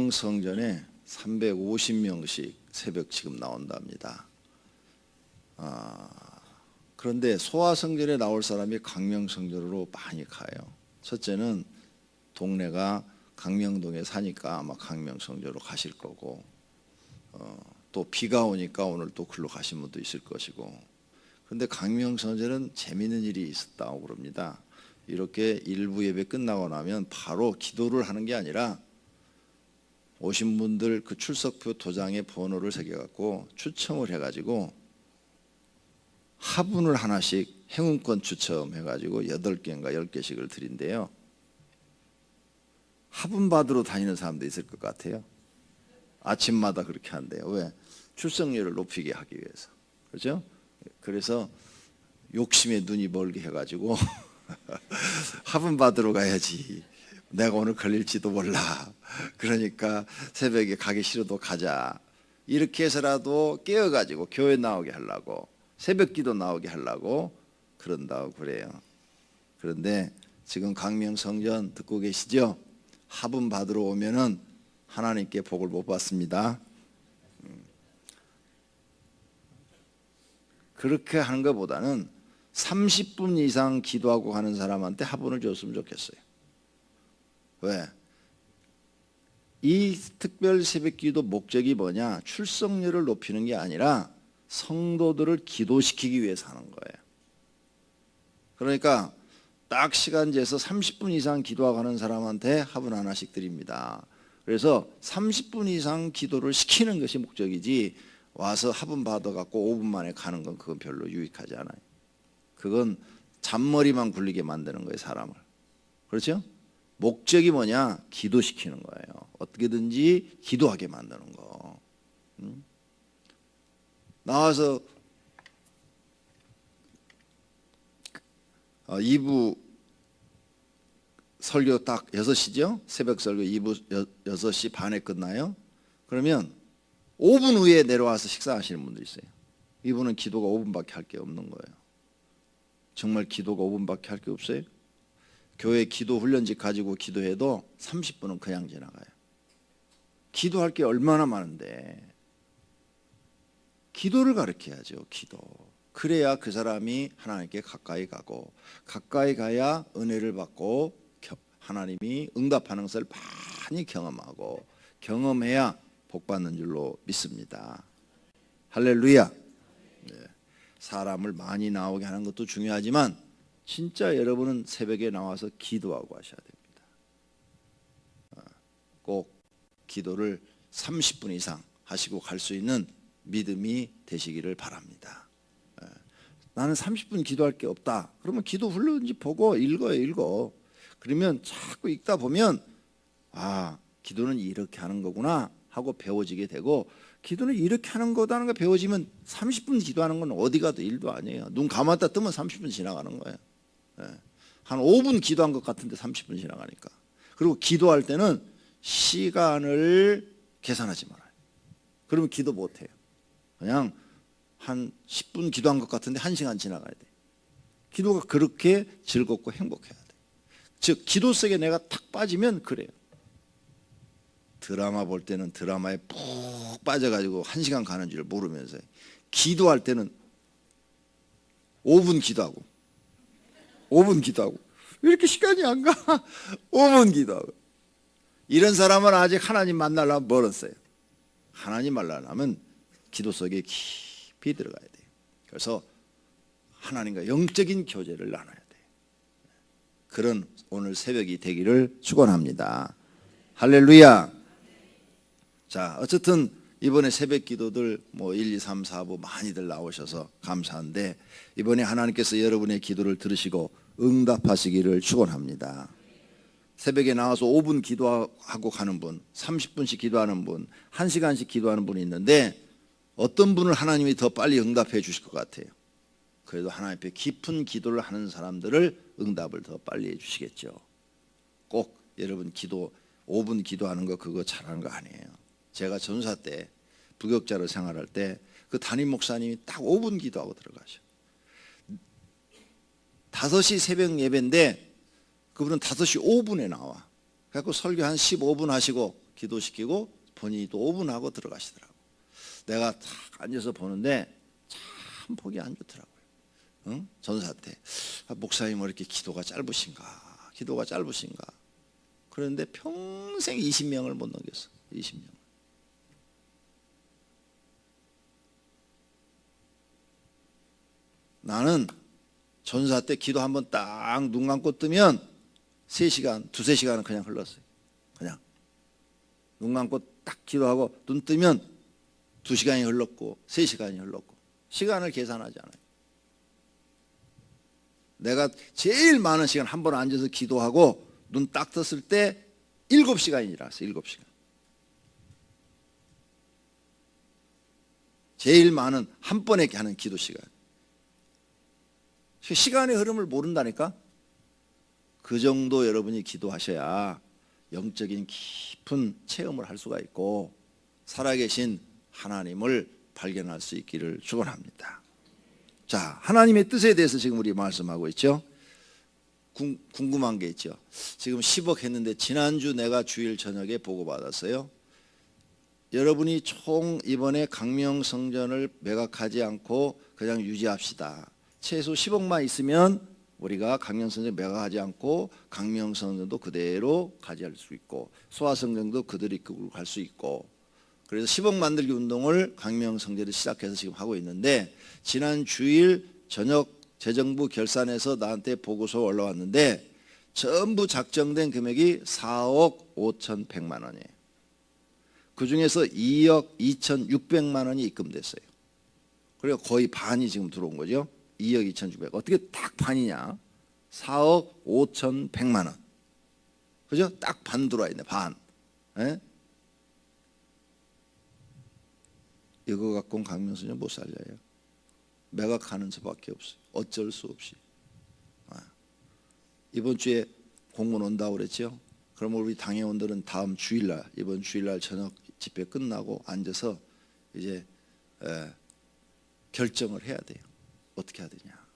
강명성전에 350명씩 새벽 지금 나온답니다. 그런데 소아성전에 나올 사람이 강명성전으로 많이 가요. 첫째는 동네가 강명동에 사니까 아마 강명성전으로 가실 거고, 또 비가 오니까 오늘 또 글로 가신 분도 있을 것이고. 그런데 강명성전은 재미있는 일이 있었다고 그럽니다. 이렇게 일부 예배 끝나고 나면 바로 기도를 하는 게 아니라 오신 분들 그 출석표 도장에 번호를 새겨갖고 추첨을 해가지고 화분을 하나씩 행운권 추첨해가지고 8개인가 10개씩을 드린대요. 화분 받으러 다니는 사람도 있을 것 같아요. 아침마다 그렇게 한대요. 왜? 출석률을 높이게 하기 위해서. 그렇죠? 그래서 욕심에 눈이 멀게 해가지고 화분 받으러 가야지. 내가 오늘 걸릴지도 몰라. 그러니까 새벽에 가기 싫어도 가자. 이렇게 해서라도 깨어가지고 교회 나오게 하려고, 새벽 기도 나오게 하려고 그런다고 그래요. 그런데 지금 강명성전 듣고 계시죠? 화분 받으러 오면은 하나님께 복을 못 받습니다. 그렇게 하는 것보다는 30분 이상 기도하고 가는 사람한테 화분을 줬으면 좋겠어요. 왜? 이 특별 새벽기도 목적이 뭐냐? 출석률을 높이는 게 아니라 성도들을 기도시키기 위해서 하는 거예요. 그러니까 딱 시간 재서 30분 이상 기도하고 가는 사람한테 화분 하나씩 드립니다. 그래서 30분 이상 기도를 시키는 것이 목적이지, 와서 화분 받아갖고 5분 만에 가는 건 그건 별로 유익하지 않아요. 그건 잔머리만 굴리게 만드는 거예요, 사람을. 그렇죠? 목적이 뭐냐? 기도시키는 거예요. 어떻게든지 기도하게 만드는 거. 나와서 2부 설교 딱 6시죠? 새벽 설교 2부 6시 반에 끝나요. 그러면 5분 후에 내려와서 식사하시는 분들이 있어요. 이분은 기도가 5분밖에 할 게 없는 거예요. 정말 기도가 5분밖에 할 게 없어요? 교회 기도 훈련직 가지고 기도해도 30분은 그냥 지나가요. 기도할 게 얼마나 많은데. 기도를 가르쳐야죠. 기도. 그래야 그 사람이 하나님께 가까이 가고, 가까이 가야 은혜를 받고 하나님이 응답하는 것을 많이 경험하고, 경험해야 복 받는 줄로 믿습니다. 할렐루야. 네. 사람을 많이 나오게 하는 것도 중요하지만 진짜 여러분은 새벽에 나와서 기도하고 하셔야 됩니다. 꼭 기도를 30분 이상 하시고 갈 수 있는 믿음이 되시기를 바랍니다. 나는 30분 기도할 게 없다. 그러면 기도 훈련지 보고 읽어. 그러면 자꾸 읽다 보면 기도는 이렇게 하는 거구나 하고 배워지게 되고, 기도는 이렇게 하는 거다는 거 배워지면 30분 기도하는 건 어디 가도 일도 아니에요. 눈 감았다 뜨면 30분 지나가는 거예요. 한 5분 기도한 것 같은데 30분 지나가니까. 그리고 기도할 때는 시간을 계산하지 말아요. 그러면 기도 못해요. 그냥 한 10분 기도한 것 같은데 1시간 지나가야 돼. 기도가 그렇게 즐겁고 행복해야 돼. 즉 기도 속에 내가 탁 빠지면 그래요. 드라마 볼 때는 드라마에 푹 빠져가지고 1시간 가는 줄 모르면서, 기도할 때는 5분 기도하고 왜 이렇게 시간이 안 가? 5분 기도하고. 이런 사람은 아직 하나님 만나려면 멀었어요. 하나님 만나려면 기도 속에 깊이 들어가야 돼요. 그래서 하나님과 영적인 교제를 나눠야 돼요. 그런 오늘 새벽이 되기를 축원합니다. 할렐루야. 자, 어쨌든 이번에 새벽 기도들 1, 2, 3, 4부 많이들 나오셔서 감사한데, 이번에 하나님께서 여러분의 기도를 들으시고 응답하시기를 축원합니다. 새벽에 나와서 5분 기도하고 가는 분, 30분씩 기도하는 분, 1시간씩 기도하는 분이 있는데, 어떤 분을 하나님이 더 빨리 응답해 주실 것 같아요? 그래도 하나님 앞에 깊은 기도를 하는 사람들을 응답을 더 빨리 해 주시겠죠. 꼭 여러분 기도 5분 기도하는 거 그거 잘하는 거 아니에요. 제가 전사 때 부격자로 생활할 때 그 담임 목사님이 딱 5분 기도하고 들어가셔. 5시 새벽 예배인데 그분은 5시 5분에 나와. 그래서 설교 한 15분 하시고 기도시키고 본인이 또 5분 하고 들어가시더라고. 내가 딱 앉아서 보는데 참 보기 안 좋더라고요. 응? 전사 때 목사님 왜 이렇게 기도가 짧으신가? 기도가 짧으신가? 그런데 평생 20명을 못 넘겼어. 20명. 나는 전사 때 기도 한번 딱 눈 감고 뜨면 3시간, 2-3시간은 그냥 흘렀어요. 그냥 눈 감고 딱 기도하고 눈 뜨면 2시간이 흘렀고 3시간이 흘렀고 시간을 계산하지 않아요. 내가 제일 많은 시간 한 번 앉아서 기도하고 눈 딱 떴을 때 7시간이 지났어요. 7시간. 제일 많은 한 번에 하는 기도 시간. 시간의 흐름을 모른다니까. 그 정도 여러분이 기도하셔야 영적인 깊은 체험을 할 수가 있고 살아계신 하나님을 발견할 수 있기를 축원합니다. 자, 하나님의 뜻에 대해서 지금 우리 말씀하고 있죠. 궁금한 게 있죠. 지금 10억 했는데 지난주 내가 주일 저녁에 보고받았어요. 여러분이 총 이번에 강명성전을 매각하지 않고 그냥 유지합시다. 최소 10억만 있으면 우리가 강명성전 매각하지 않고 강명성전도 그대로 가져갈 수 있고 소아성전도 그대로 이끌고 갈 수 있고 그래서 10억 만들기 운동을 강명성전을 시작해서 지금 하고 있는데 지난 주일 저녁 재정부 결산에서 나한테 보고서 올라왔는데 전부 작정된 금액이 4억 5,100만 원이에요. 그중에서 2억 2,600만 원이 입금됐어요. 그리고 거의 반이 지금 들어온 거죠. 2억 2,600. 어떻게 딱 반이냐? 4억 5,100만 원. 그죠? 딱 반 들어와 있네. 반. 에? 이거 갖고는 강명성전 못 살려요. 매각하는 수밖에 없어요. 어쩔 수 없이. 이번 주에 공문 온다고 그랬죠. 그러면 우리 당회원들은 다음 주일날, 이번 주일날 저녁 집회 끝나고 앉아서 이제 결정을 해야 돼요. 어떻게 해야 되냐.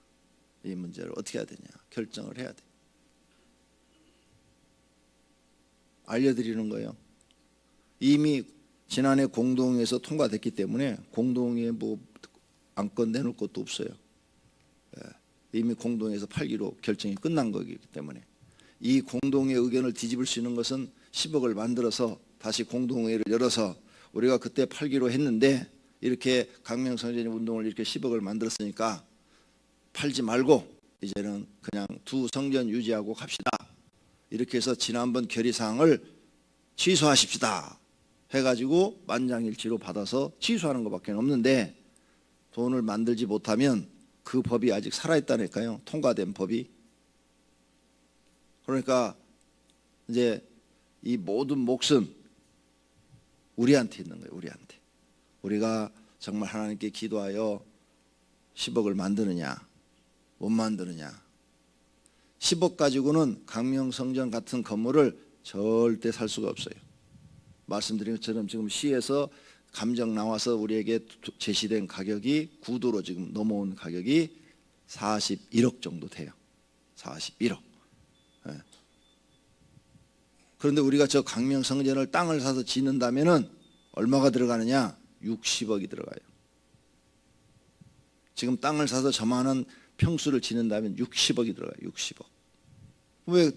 이 문제를 어떻게 해야 되냐. 결정을 해야 돼. 알려드리는 거예요. 이미 지난해 공동회에서 통과됐기 때문에 공동회에 뭐 안건 내놓을 것도 없어요. 이미 공동회에서 팔기로 결정이 끝난 거기 때문에 이 공동회 의견을 뒤집을 수 있는 것은 10억을 만들어서 다시 공동회를 열어서 우리가 그때 팔기로 했는데 이렇게 강명성전 운동을 이렇게 10억을 만들었으니까 팔지 말고 이제는 그냥 두 성전 유지하고 갑시다. 이렇게 해서 지난번 결의사항을 취소하십시다 해가지고 만장일치로 받아서 취소하는 것밖에 없는데 돈을 만들지 못하면 그 법이 아직 살아있다니까요. 통과된 법이. 그러니까 이제 이 모든 몫은 우리한테 있는 거예요. 우리한테. 우리가 정말 하나님께 기도하여 10억을 만드느냐 못 만드느냐. 10억 가지고는 강명성전 같은 건물을 절대 살 수가 없어요. 말씀드린 것처럼 지금 시에서 감정 나와서 우리에게 제시된 가격이 구도로 지금 넘어온 가격이 41억 정도 돼요. 41억. 네. 그런데 우리가 저 강명성전을 땅을 사서 짓는다면은 얼마가 들어가느냐? 60억이 들어가요. 지금 땅을 사서 저만한 평수를 짓는다면 60억이 들어가요. 60억. 왜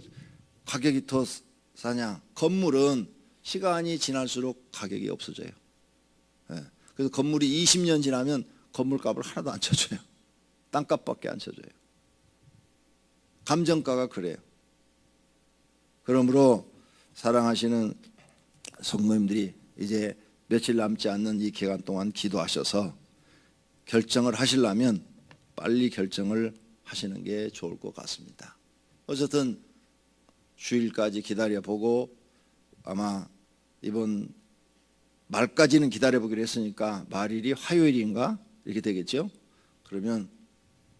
가격이 더 싸냐? 건물은 시간이 지날수록 가격이 없어져요. 네. 그래서 건물이 20년 지나면 건물값을 하나도 안 쳐줘요. 땅값밖에 안 쳐줘요. 감정가가 그래요. 그러므로 사랑하시는 성도님들이 이제 며칠 남지 않는 이 기간 동안 기도하셔서 결정을 하시려면 빨리 결정을 하시는 게 좋을 것 같습니다. 어쨌든 주일까지 기다려보고 아마 이번 말까지는 기다려보기로 했으니까 말일이 화요일인가 이렇게 되겠죠. 그러면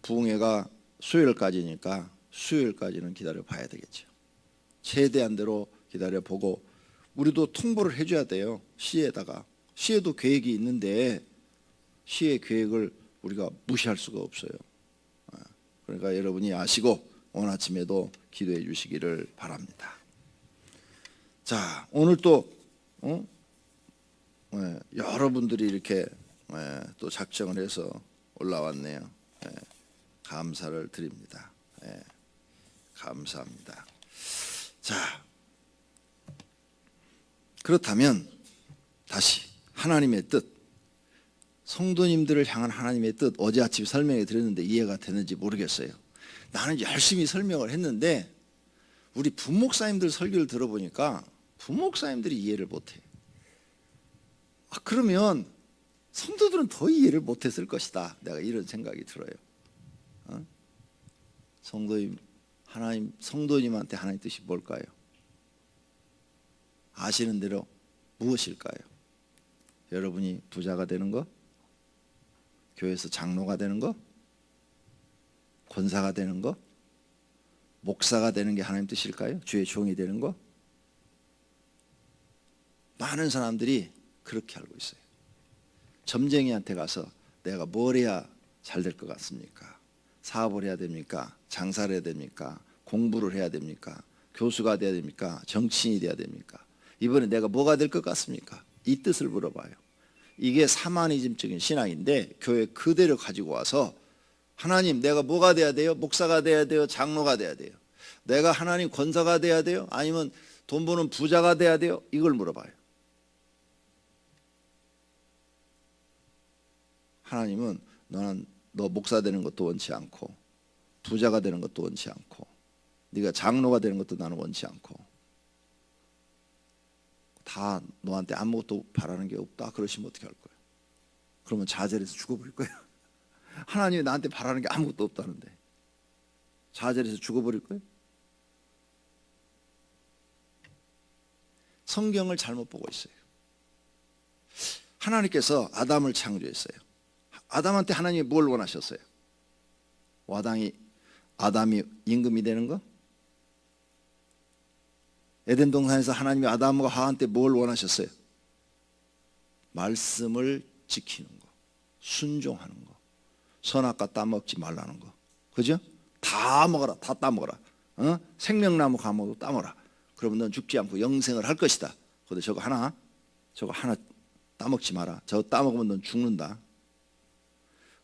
부흥회가 수요일까지니까 수요일까지는 기다려봐야 되겠죠. 최대한대로 기다려보고 우리도 통보를 해줘야 돼요. 시에다가. 시에도 계획이 있는데 시의 계획을 우리가 무시할 수가 없어요. 그러니까 여러분이 아시고 오늘 아침에도 기도해 주시기를 바랍니다. 자, 오늘 또 여러분들이 이렇게 또 작정을 해서 올라왔네요. 감사를 드립니다. 감사합니다. 자, 그렇다면 다시 하나님의 뜻, 성도님들을 향한 하나님의 뜻, 어제 아침 설명해 드렸는데 이해가 되는지 모르겠어요. 나는 열심히 설명을 했는데 우리 부목사님들 설교를 들어보니까 부목사님들이 이해를 못해요. 그러면 성도들은 더 이해를 못했을 것이다. 내가 이런 생각이 들어요. 성도님, 하나님, 성도님한테 하나님 뜻이 뭘까요? 아시는 대로 무엇일까요? 여러분이 부자가 되는 거? 교회에서 장로가 되는 거? 권사가 되는 거? 목사가 되는 게 하나님 뜻일까요? 주의 종이 되는 거? 많은 사람들이 그렇게 알고 있어요. 점쟁이한테 가서 내가 뭘 해야 잘 될 것 같습니까? 사업을 해야 됩니까? 장사를 해야 됩니까? 공부를 해야 됩니까? 교수가 돼야 됩니까? 정치인이 돼야 됩니까? 이번에 내가 뭐가 될 것 같습니까? 이 뜻을 물어봐요. 이게 사마니즘적인 신앙인데 교회 그대로 가지고 와서 하나님 내가 뭐가 돼야 돼요? 목사가 돼야 돼요? 장로가 돼야 돼요? 내가 하나님 권사가 돼야 돼요? 아니면 돈 버는 부자가 돼야 돼요? 이걸 물어봐요. 하나님은 너 목사 되는 것도 원치 않고 부자가 되는 것도 원치 않고 네가 장로가 되는 것도 나는 원치 않고 다 너한테 아무것도 바라는 게 없다 그러시면 어떻게 할 거예요? 그러면 좌절해서 죽어버릴 거예요. 하나님이 나한테 바라는 게 아무것도 없다는데 좌절해서 죽어버릴 거예요? 성경을 잘못 보고 있어요. 하나님께서 아담을 창조했어요. 아담한테 하나님이 뭘 원하셨어요? 아담이 임금이 되는 거? 에덴 동산에서 하나님이 아담과 하와한테 뭘 원하셨어요? 말씀을 지키는 거, 순종하는 거, 선악과 따먹지 말라는 거, 그죠? 다 먹어라, 다 따먹어라. 생명나무 감아도 따먹어라. 그러면 넌 죽지 않고 영생을 할 것이다. 근데 저거 하나 따먹지 마라. 저거 따먹으면 넌 죽는다.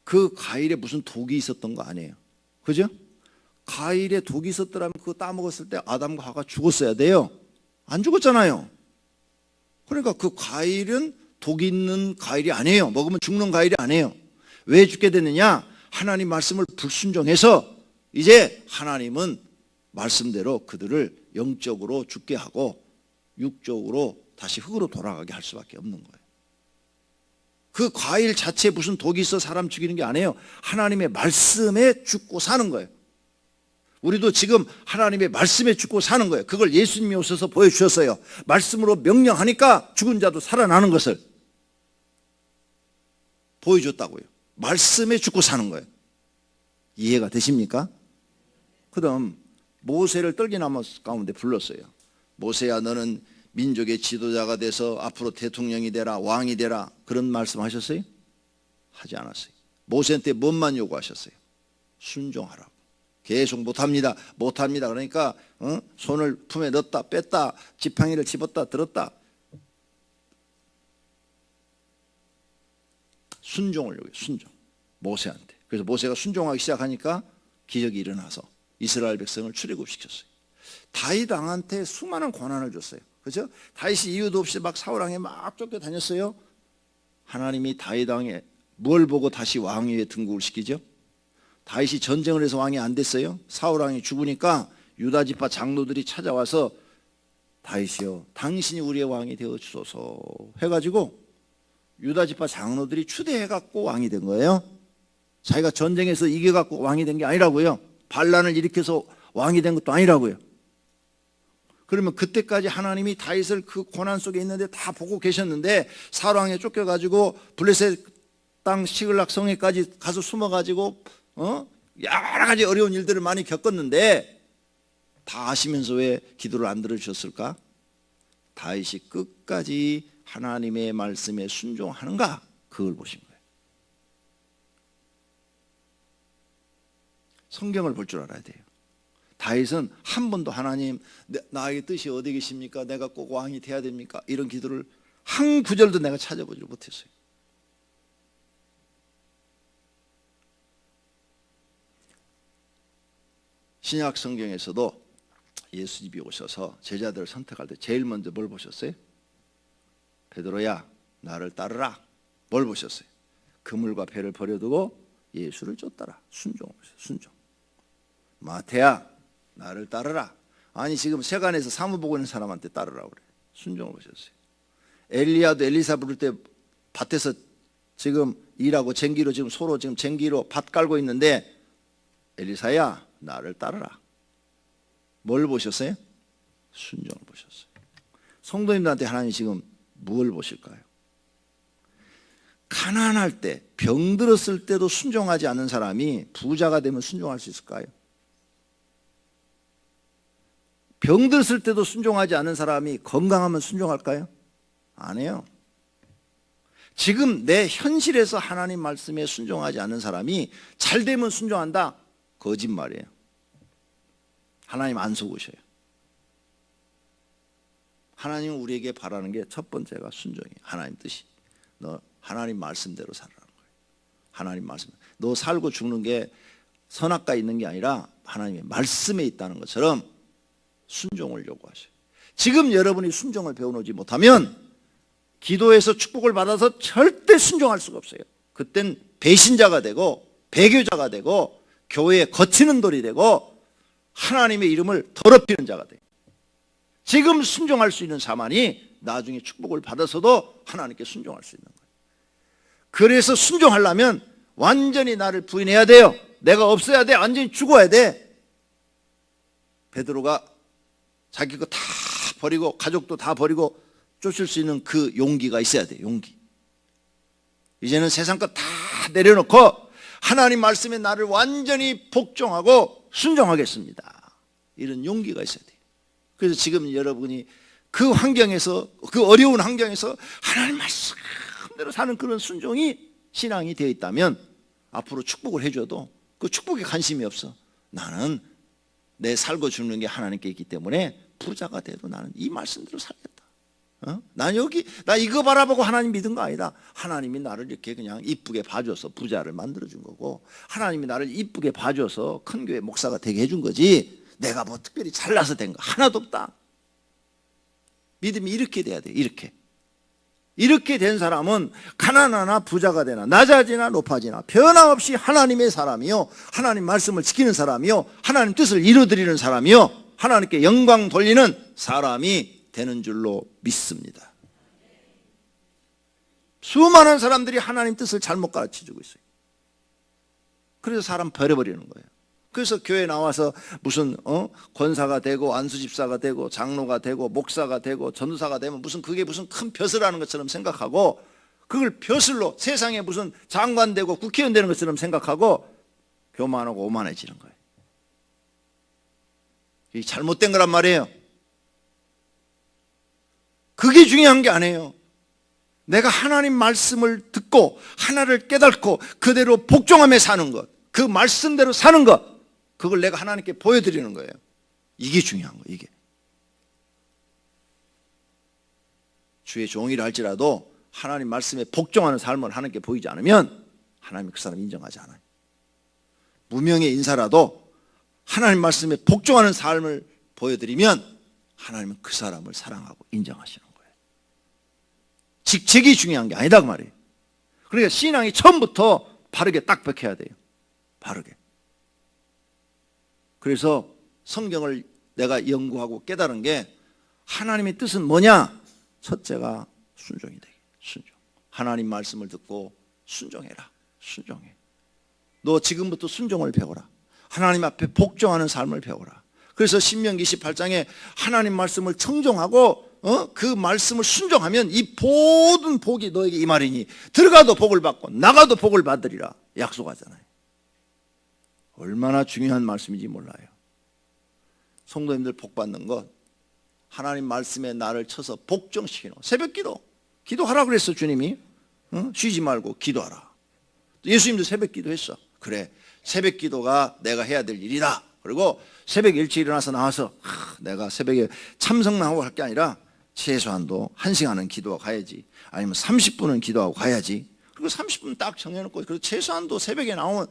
그 과일에 무슨 독이 있었던 거 아니에요, 그죠? 과일에 독이 있었더라면 그거 따먹었을 때 아담과 하와가 죽었어야 돼요. 안 죽었잖아요. 그러니까 그 과일은 독이 있는 과일이 아니에요. 먹으면 죽는 과일이 아니에요. 왜 죽게 됐느냐? 하나님 말씀을 불순종해서 이제 하나님은 말씀대로 그들을 영적으로 죽게 하고 육적으로 다시 흙으로 돌아가게 할 수밖에 없는 거예요. 그 과일 자체에 무슨 독이 있어 사람 죽이는 게 아니에요. 하나님의 말씀에 죽고 사는 거예요. 우리도 지금 하나님의 말씀에 죽고 사는 거예요. 그걸 예수님이 오셔서 보여주셨어요. 말씀으로 명령하니까 죽은 자도 살아나는 것을 보여줬다고요. 말씀에 죽고 사는 거예요. 이해가 되십니까? 그다음 모세를 떨기나무 가운데 불렀어요. 모세야, 너는 민족의 지도자가 돼서 앞으로 대통령이 되라, 왕이 되라, 그런 말씀 하셨어요? 하지 않았어요. 모세한테 뭔만 요구하셨어요? 순종하라고. 계속 못합니다 그러니까 손을 품에 넣었다 뺐다, 지팡이를 집었다 들었다. 순종을 요구해요. 순종. 모세한테. 그래서 모세가 순종하기 시작하니까 기적이 일어나서 이스라엘 백성을 출애굽시켰어요. 다윗 왕한테 수많은 고난을 줬어요. 그렇죠? 다윗이 이유도 없이 막 사울 왕에 막 쫓겨다녔어요. 하나님이 다윗 왕에 뭘 보고 다시 왕위에 등극을 시키죠? 다윗이 전쟁을 해서 왕이 안 됐어요. 사울 왕이 죽으니까 유다 지파 장로들이 찾아와서 다윗이여, 당신이 우리의 왕이 되어 주소서 해가지고 유다 지파 장로들이 추대해갖고 왕이 된 거예요. 자기가 전쟁에서 이겨갖고 왕이 된 게 아니라고요. 반란을 일으켜서 왕이 된 것도 아니라고요. 그러면 그때까지 하나님이 다윗을 그 고난 속에 있는데 다 보고 계셨는데 사울 왕에 쫓겨가지고 블레셋 땅 시글락 성에까지 가서 숨어가지고 여러 가지 어려운 일들을 많이 겪었는데 다 아시면서 왜 기도를 안 들어주셨을까? 다윗이 끝까지 하나님의 말씀에 순종하는가? 그걸 보신 거예요. 성경을 볼 줄 알아야 돼요. 다윗은 한 번도 하나님 나의 뜻이 어디 계십니까? 내가 꼭 왕이 돼야 됩니까? 이런 기도를 한 구절도 내가 찾아보지 못했어요. 신약 성경에서도 예수님이 오셔서 제자들을 선택할 때 제일 먼저 뭘 보셨어요? 베드로야 나를 따르라. 뭘 보셨어요? 그물과 배를 버려두고 예수를 쫓더라. 순종을 보셨어요. 순종. 마태야 나를 따르라. 아니 지금 세간에서 사무 보고 있는 사람한테 따르라고 그래. 순종을 보셨어요. 엘리야도 엘리사 부를 때 밭에서 지금 일하고 쟁기로 지금 소로 지금 쟁기로 밭 깔고 있는데 엘리사야 나를 따르라. 뭘 보셨어요? 순종을 보셨어요. 성도님들한테 하나님 지금 뭘 보실까요? 가난할 때, 병들었을 때도 순종하지 않는 사람이 부자가 되면 순종할 수 있을까요? 병들었을 때도 순종하지 않는 사람이 건강하면 순종할까요? 안 해요. 지금 내 현실에서 하나님 말씀에 순종하지 않는 사람이 잘 되면 순종한다? 거짓말이에요. 하나님 안 속으셔요. 하나님은 우리에게 바라는 게 첫 번째가 순종이에요. 하나님 뜻이. 너 하나님 말씀대로 살아라는 거예요. 하나님 말씀. 너 살고 죽는 게 선악과에 있는 게 아니라 하나님의 말씀에 있다는 것처럼 순종을 요구하셔요. 지금 여러분이 순종을 배워놓지 못하면 기도에서 축복을 받아서 절대 순종할 수가 없어요. 그땐 배신자가 되고 배교자가 되고 교회에 거치는 돌이 되고 하나님의 이름을 더럽히는 자가 돼요. 지금 순종할 수 있는 자만이 나중에 축복을 받아서도 하나님께 순종할 수 있는 거예요. 그래서 순종하려면 완전히 나를 부인해야 돼요. 내가 없어야 돼. 완전히 죽어야 돼. 베드로가 자기 거 다 버리고 가족도 다 버리고 쫓을 수 있는 그 용기가 있어야 돼. 용기. 이제는 세상 거 다 내려놓고 하나님 말씀에 나를 완전히 복종하고 순종하겠습니다. 이런 용기가 있어야 돼요. 그래서 지금 여러분이 그 환경에서, 그 어려운 환경에서 하나님 말씀대로 사는 그런 순종이 신앙이 되어 있다면 앞으로 축복을 해줘도 그 축복에 관심이 없어. 나는 내 살고 죽는 게 하나님께 있기 때문에 부자가 돼도 나는 이 말씀대로 살겠다. 난 여기 나 이거 바라보고 하나님 믿은 거 아니다. 하나님이 나를 이렇게 그냥 이쁘게 봐줘서 부자를 만들어준 거고, 하나님이 나를 이쁘게 봐줘서 큰 교회 목사가 되게 해준 거지, 내가 뭐 특별히 잘나서 된 거 하나도 없다. 믿음이 이렇게 돼야 돼. 이렇게 된 사람은 가난하나 부자가 되나 낮아지나 높아지나 변함없이 하나님의 사람이요, 하나님 말씀을 지키는 사람이요, 하나님 뜻을 이루어드리는 사람이요, 하나님께 영광 돌리는 사람이 되는 줄로 믿습니다. 수많은 사람들이 하나님 뜻을 잘못 가르쳐주고 있어요. 그래서 사람 버려버리는 거예요. 그래서 교회 나와서 무슨 권사가 되고 안수집사가 되고 장로가 되고 목사가 되고 전도사가 되면 무슨 그게 무슨 큰 벼슬하는 것처럼 생각하고, 그걸 벼슬로 세상에 무슨 장관 되고 국회의원 되는 것처럼 생각하고 교만하고 오만해지는 거예요. 이게 잘못된 거란 말이에요. 그게 중요한 게 아니에요. 내가 하나님 말씀을 듣고 하나를 깨닫고 그대로 복종하며 사는 것, 그 말씀대로 사는 것, 그걸 내가 하나님께 보여드리는 거예요. 이게 중요한 거예요. 이게 주의 종이라 할지라도 하나님 말씀에 복종하는 삶을 하나님께 보이지 않으면 하나님이 그 사람 인정하지 않아요. 무명의 인사라도 하나님 말씀에 복종하는 삶을 보여드리면 하나님은 그 사람을 사랑하고 인정하시는 거예요. 직책이 중요한 게 아니다 그 말이에요. 그러니까 신앙이 처음부터 바르게 딱 박혀야 돼요. 바르게. 그래서 성경을 내가 연구하고 깨달은 게, 하나님의 뜻은 뭐냐? 첫째가 순종이 되게. 순종. 하나님 말씀을 듣고 순종해라. 순종해. 너 지금부터 순종을 배워라. 하나님 앞에 복종하는 삶을 배워라. 그래서 신명기 28장에 하나님 말씀을 청종하고 그 말씀을 순종하면 이 모든 복이 너에게 임하리니 들어가도 복을 받고 나가도 복을 받으리라 약속하잖아요. 얼마나 중요한 말씀인지 몰라요. 성도님들 복 받는 것, 하나님 말씀에 나를 쳐서 복종시키는 것. 새벽 기도하라 그랬어 주님이. 쉬지 말고 기도하라. 예수님도 새벽 기도했어. 그래, 새벽 기도가 내가 해야 될 일이다. 그리고 새벽 일찍 일어나서 나와서 내가 새벽에 참석나하고 할 게 아니라 최소한도 1시간은 기도하고 가야지, 아니면 30분은 기도하고 가야지. 그리고 30분 딱 정해놓고, 그리고 최소한도 새벽에 나오면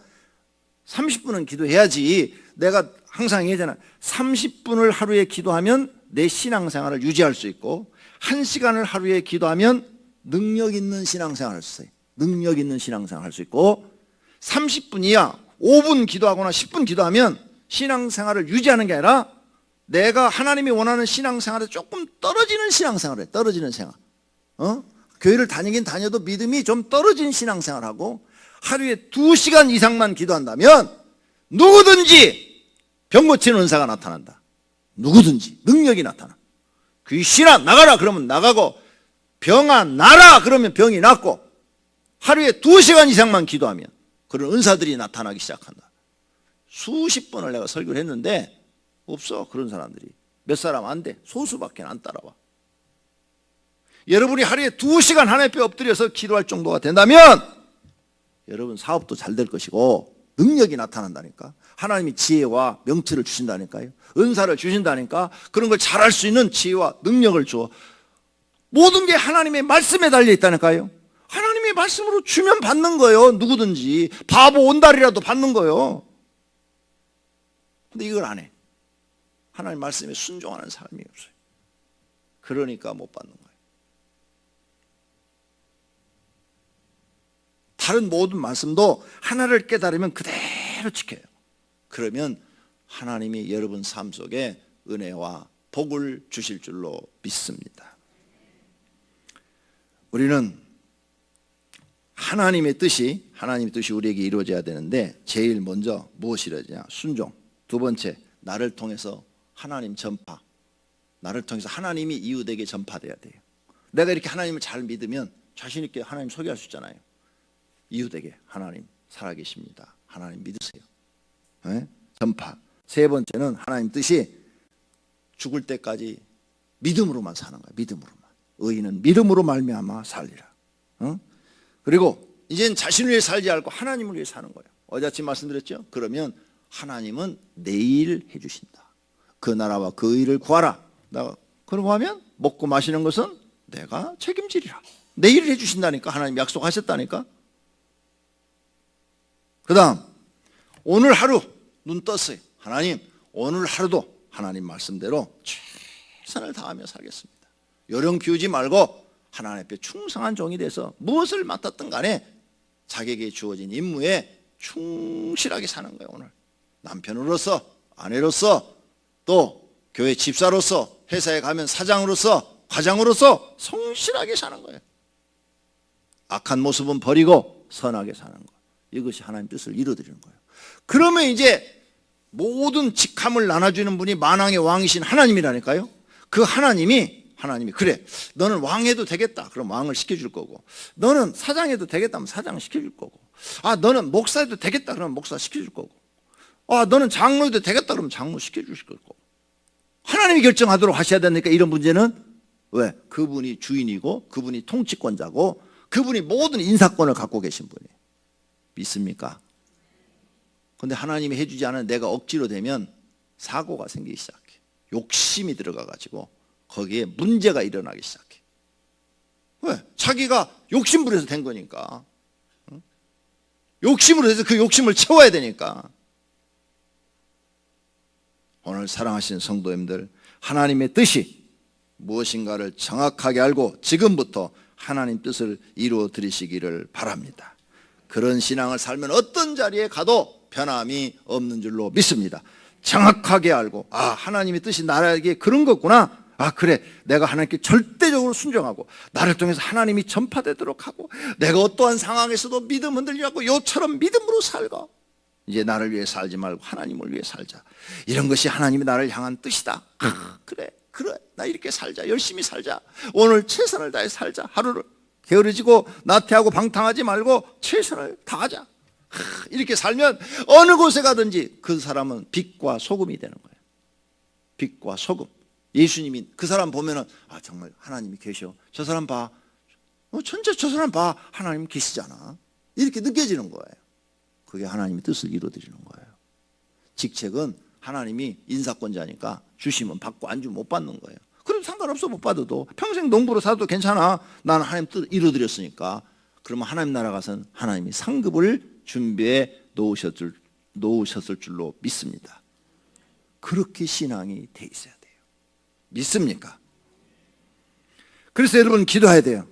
30분은 기도해야지. 내가 항상 얘기하잖아. 30분을 하루에 기도하면 내 신앙생활을 유지할 수 있고, 1시간을 하루에 기도하면 능력 있는 신앙생활을 할 수 있어요. 능력 있는 신앙생활을 할 수 있고, 30분 이하 5분 기도하거나 10분 기도하면 신앙생활을 유지하는 게 아니라 내가 하나님이 원하는 신앙생활에 조금 떨어지는 신앙생활을 해. 떨어지는 생활. 교회를 다니긴 다녀도 믿음이 좀 떨어진 신앙생활하고, 하루에 2시간 이상만 기도한다면 누구든지 병 고치는 은사가 나타난다. 누구든지 능력이 나타나. 귀신아 나가라 그러면 나가고, 병아 나라 그러면 병이 낫고, 하루에 2시간 이상만 기도하면 그런 은사들이 나타나기 시작한다. 수십 번을 내가 설교를 했는데 없어. 그런 사람들이 몇 사람 안 돼. 소수밖에 안 따라와. 여러분이 하루에 2시간 하나님 앞에 엎드려서 기도할 정도가 된다면 여러분 사업도 잘 될 것이고, 능력이 나타난다니까. 하나님이 지혜와 명철을 주신다니까요. 은사를 주신다니까. 그런 걸 잘할 수 있는 지혜와 능력을 줘. 모든 게 하나님의 말씀에 달려 있다니까요. 하나님의 말씀으로 주면 받는 거예요. 누구든지. 바보 온달이라도 받는 거예요. 근데 이걸 안 해. 하나님 말씀에 순종하는 삶이 없어요. 그러니까 못 받는 거예요. 다른 모든 말씀도 하나를 깨달으면 그대로 지켜요. 그러면 하나님이 여러분 삶 속에 은혜와 복을 주실 줄로 믿습니다. 우리는 하나님의 뜻이 우리에게 이루어져야 되는데, 제일 먼저 무엇이 이루어지냐? 순종. 두 번째, 나를 통해서 하나님 전파. 나를 통해서 하나님이 이웃에게 전파돼야 돼요. 내가 이렇게 하나님을 잘 믿으면 자신 있게 하나님 소개할 수 있잖아요. 이웃에게 하나님 살아계십니다. 하나님 믿으세요. 네? 전파. 세 번째는 하나님 뜻이 죽을 때까지 믿음으로만 사는 거예요. 믿음으로만. 의인은 믿음으로 말미암아 살리라. 그리고 이젠 자신을 위해 살지 않고 하나님을 위해 사는 거예요. 어제 아침 말씀드렸죠? 그러면 하나님은 내일 해주신다. 그 나라와 그 의를 구하라. 그러고 하면 먹고 마시는 것은 내가 책임지리라. 내일 해주신다니까. 하나님 약속하셨다니까. 그 다음, 오늘 하루 눈 떴어요. 하나님, 오늘 하루도 하나님 말씀대로 최선을 다하며 살겠습니다. 요령 비우지 말고 하나님 앞에 충성한 종이 돼서 무엇을 맡았든 간에 자기에게 주어진 임무에 충실하게 사는 거예요. 오늘 남편으로서, 아내로서, 또 교회 집사로서, 회사에 가면 사장으로서, 과장으로서 성실하게 사는 거예요. 악한 모습은 버리고 선하게 사는 거. 이것이 하나님 뜻을 이루어드리는 거예요. 그러면 이제 모든 직함을 나눠주는 분이 만왕의 왕이신 하나님이라니까요. 그 하나님이 그래, 너는 왕해도 되겠다. 그럼 왕을 시켜줄 거고, 너는 사장해도 되겠다면 사장 시켜줄 거고, 너는 목사해도 되겠다. 그러면 목사 시켜줄 거고, 너는 장로해도 되겠다. 그러면 장로 시켜주실 거고. 하나님이 결정하도록 하셔야 되니까. 이런 문제는 왜? 그분이 주인이고, 그분이 통치권자고, 그분이 모든 인사권을 갖고 계신 분이에요. 믿습니까? 근데 하나님이 해주지 않은 내가 억지로 되면 사고가 생기기 시작해. 욕심이 들어가가지고 거기에 문제가 일어나기 시작해. 왜? 자기가 욕심부려서 된 거니까. 욕심으로 해서 그 욕심을 채워야 되니까. 오늘 사랑하시는 성도님들, 하나님의 뜻이 무엇인가를 정확하게 알고 지금부터 하나님 뜻을 이루어 드리시기를 바랍니다. 그런 신앙을 살면 어떤 자리에 가도 변함이 없는 줄로 믿습니다. 정확하게 알고, 하나님의 뜻이 나에게 그런 거구나. 그래, 내가 하나님께 절대적으로 순종하고 나를 통해서 하나님이 전파되도록 하고, 내가 어떠한 상황에서도 믿음 흔들리지 않고 요처럼 믿음으로 살고, 이제 나를 위해 살지 말고 하나님을 위해 살자. 이런 것이 하나님이 나를 향한 뜻이다. 그래, 나 이렇게 살자. 열심히 살자. 오늘 최선을 다해 살자. 하루를 게으르지고 나태하고 방탕하지 말고 최선을 다하자. 이렇게 살면 어느 곳에 가든지 그 사람은 빛과 소금이 되는 거예요. 빛과 소금. 예수님이 그 사람 보면은 정말 하나님이 계셔. 저 사람 봐. 천재 저 사람 봐. 하나님 계시잖아. 이렇게 느껴지는 거예요. 그게 하나님의 뜻을 이루어드리는 거예요. 직책은 하나님이 인사권자니까 주시면 받고 안 주면 못 받는 거예요. 그럼 상관없어. 못 받아도 평생 농부로 살아도 괜찮아. 나는 하나님 뜻 이루어드렸으니까. 그러면 하나님 나라 가서는 하나님이 상급을 준비해 놓으셨을 줄로 믿습니다. 그렇게 신앙이 돼 있어야 돼요. 믿습니까? 그래서 여러분 기도해야 돼요.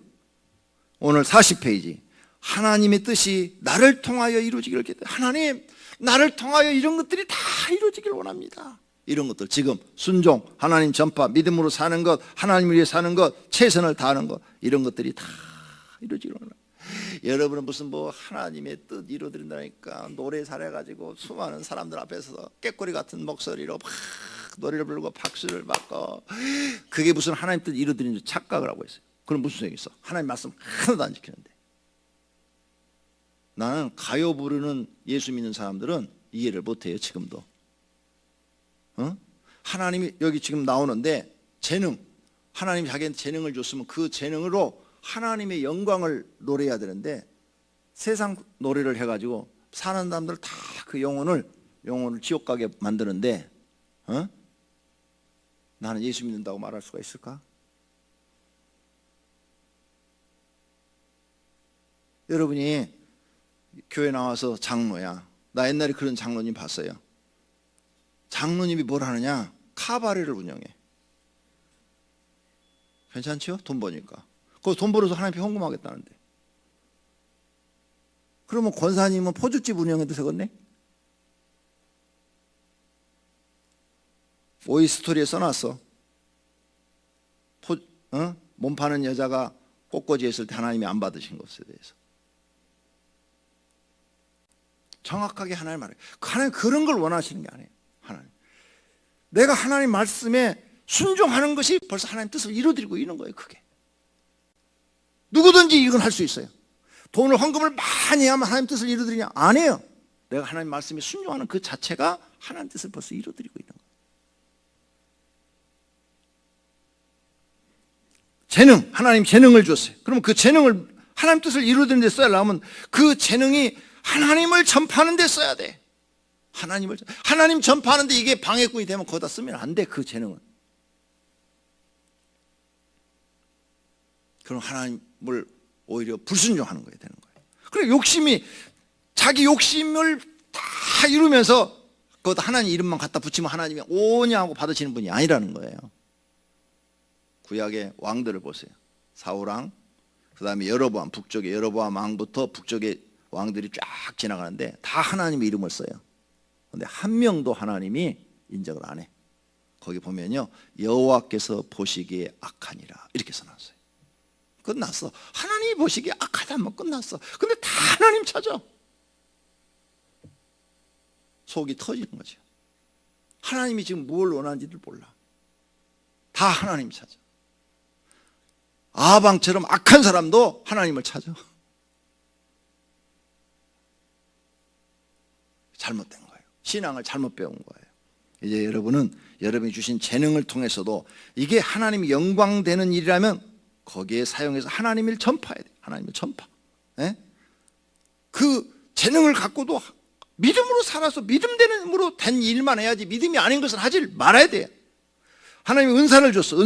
오늘 40페이지 하나님의 뜻이 나를 통하여 이루어지기를 기도해요. 하나님, 나를 통하여 이런 것들이 다 이루어지기를 원합니다. 이런 것들 지금 순종, 하나님 전파, 믿음으로 사는 것, 하나님을 위해 사는 것, 최선을 다하는 것, 이런 것들이 다 이루어지기를 원합니다. 여러분은 무슨 뭐 하나님의 뜻 이루어드린다니까 노래 잘해가지고 수많은 사람들 앞에서 깨꼬리 같은 목소리로 막 노래를 부르고 박수를 받고, 그게 무슨 하나님 뜻 이루어드리는 줄 착각을 하고 있어요. 그럼 무슨 소용이 있어? 하나님 말씀 하나도 안 지키는데. 나는 가요 부르는 예수 믿는 사람들은 이해를 못해요. 지금도. 하나님이 여기 지금 나오는데 재능, 하나님이 자기한테 재능을 줬으면 그 재능으로 하나님의 영광을 노래해야 되는데 세상 노래를 해가지고 사는 사람들 다 그 영혼을 지옥 가게 만드는데 나는 예수 믿는다고 말할 수가 있을까? 여러분이 교회 나와서 장로야. 나 옛날에 그런 장로님 봤어요. 장로님이 뭘 하느냐? 카바레를 운영해. 괜찮죠? 돈 버니까. 그거 돈 벌어서 하나님께 헌금하겠다는데. 그러면 권사님은 포죽집 운영해도 되겠네? 오이스토리에 써놨어. 몸 파는 여자가 꽃꽂이 했을 때 하나님이 안 받으신 것에 대해서. 정확하게 하나님 말해요. 하나님 그런 걸 원하시는 게 아니에요. 하나님. 내가 하나님 말씀에 순종하는 것이 벌써 하나님 뜻을 이루어드리고 있는 거예요. 그게. 누구든지 이건 할 수 있어요. 돈을 헌금을 많이 하면 하나님 뜻을 이루어드리냐? 아니에요. 내가 하나님 말씀에 순종하는 그 자체가 하나님 뜻을 벌써 이루어드리고 있는 거예요. 재능, 하나님 재능을 줬어요. 그러면 그 재능을 하나님 뜻을 이루어드리는 데 써야하면 그 재능이 하나님을 전파하는 데 써야 돼. 하나님 전파하는데 이게 방해꾼이 되면 거기다 쓰면 안 돼. 그 재능은. 그럼 하나님을 오히려 불순종하는 거예요. 되는 거예요. 그래 욕심이 자기 욕심을 다 이루면서 거기다 하나님 이름만 갖다 붙이면 하나님이 오냐 하고 받으시는 분이 아니라는 거예요. 구약의 왕들을 보세요. 사울왕, 그 다음에 여로보암, 북쪽의 여로보암 왕부터 북쪽의 왕들이 쫙 지나가는데 다 하나님의 이름을 써요. 그런데 한 명도 하나님이 인정을 안 해. 거기 보면요, 여호와께서 보시기에 악하니라 이렇게 써놨어요. 끝났어. 하나님이 보시기에 악하다면 끝났어. 근데 다 하나님 찾아. 속이 터지는 거죠. 하나님이 지금 뭘 원하는지를 몰라. 다 하나님 찾아. 아방처럼 악한 사람도 하나님을 찾아. 잘못된 거예요. 신앙을 잘못 배운 거예요. 이제 여러분은 여러분이 주신 재능을 통해서도 이게 하나님이 영광되는 일이라면 거기에 사용해서 하나님을 전파해야 돼요. 하나님의 전파. 예? 그 재능을 갖고도 믿음으로 살아서 믿음으로 된 일만 해야지 믿음이 아닌 것은 하지 말아야 돼요. 하나님이 은사를 줬어.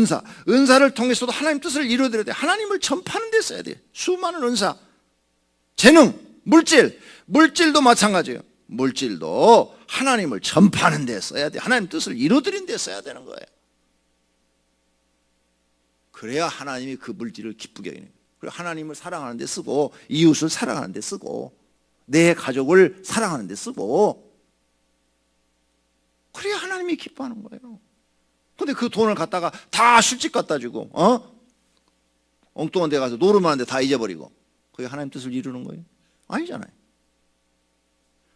은사를 통해서도 하나님 뜻을 이루어드려야 돼. 하나님을 전파하는 데 써야 돼. 수많은 은사, 재능, 물질도 마찬가지예요. 물질도 하나님을 전파하는 데 써야 돼. 하나님 뜻을 이루어드리는 데 써야 되는 거예요. 그래야 하나님이 그 물질을 기쁘게 여기는 거예요. 그리고 하나님을 사랑하는 데 쓰고, 이웃을 사랑하는 데 쓰고, 내 가족을 사랑하는 데 쓰고, 그래야 하나님이 기뻐하는 거예요. 근데 그 돈을 갖다가 다 술집 갖다 주고, 엉뚱한 데 가서 노름만 하는데 다 잊어버리고, 그게 하나님 뜻을 이루는 거예요? 아니잖아요.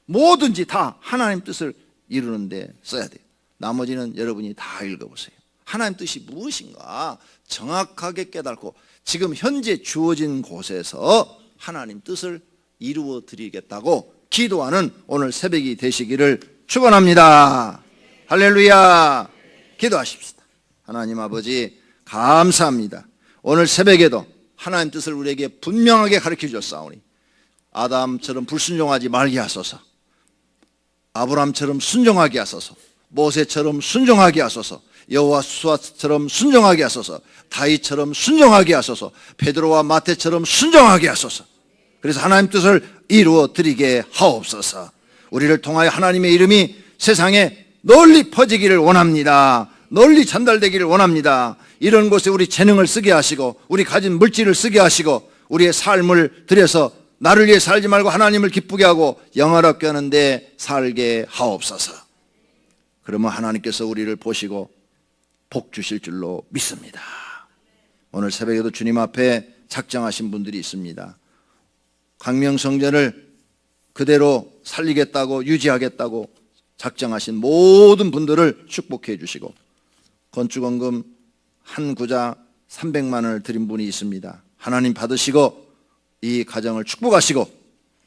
뭐든지 다 하나님 뜻을 이루는 데 써야 돼요. 나머지는 여러분이 다 읽어보세요. 하나님 뜻이 무엇인가 정확하게 깨닫고 지금 현재 주어진 곳에서 하나님 뜻을 이루어 드리겠다고 기도하는 오늘 새벽이 되시기를 축원합니다. 할렐루야. 기도하십시다. 하나님 아버지 감사합니다. 오늘 새벽에도 하나님 뜻을 우리에게 분명하게 가르쳐 주셨사오니 아담처럼 불순종하지 말게 하소서, 아브라함처럼 순종하게 하소서, 모세처럼 순종하게 하소서. 여호와처럼 순종하게 하소서. 다윗처럼 순종하게 하소서. 베드로와 마태처럼 순종하게 하소서. 그래서 하나님 뜻을 이루어 드리게 하옵소서. 우리를 통하여 하나님의 이름이 세상에 널리 퍼지기를 원합니다. 널리 전달되기를 원합니다. 이런 곳에 우리 재능을 쓰게 하시고 우리 가진 물질을 쓰게 하시고 우리의 삶을 들여서 나를 위해 살지 말고 하나님을 기쁘게 하고 영화롭게 하는데 살게 하옵소서. 그러면 하나님께서 우리를 보시고 복 주실 줄로 믿습니다. 오늘 새벽에도 주님 앞에 작정하신 분들이 있습니다. 광명성전을 그대로 살리겠다고 유지하겠다고 작정하신 모든 분들을 축복해 주시고 건축원금 한 구자 300만 원을 드린 분이 있습니다. 하나님 받으시고 이 가정을 축복하시고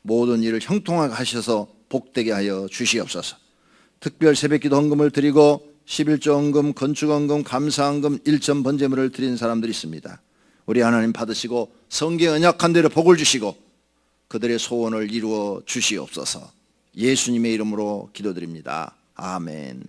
모든 일을 형통하게 하셔서 복되게 하여 주시옵소서. 특별 새벽기도 헌금을 드리고 11조 헌금, 건축헌금, 감사헌금, 일천 번제물을 드린 사람들이 있습니다. 우리 하나님 받으시고 성경 언약한 대로 복을 주시고 그들의 소원을 이루어 주시옵소서. 예수님의 이름으로 기도드립니다. 아멘.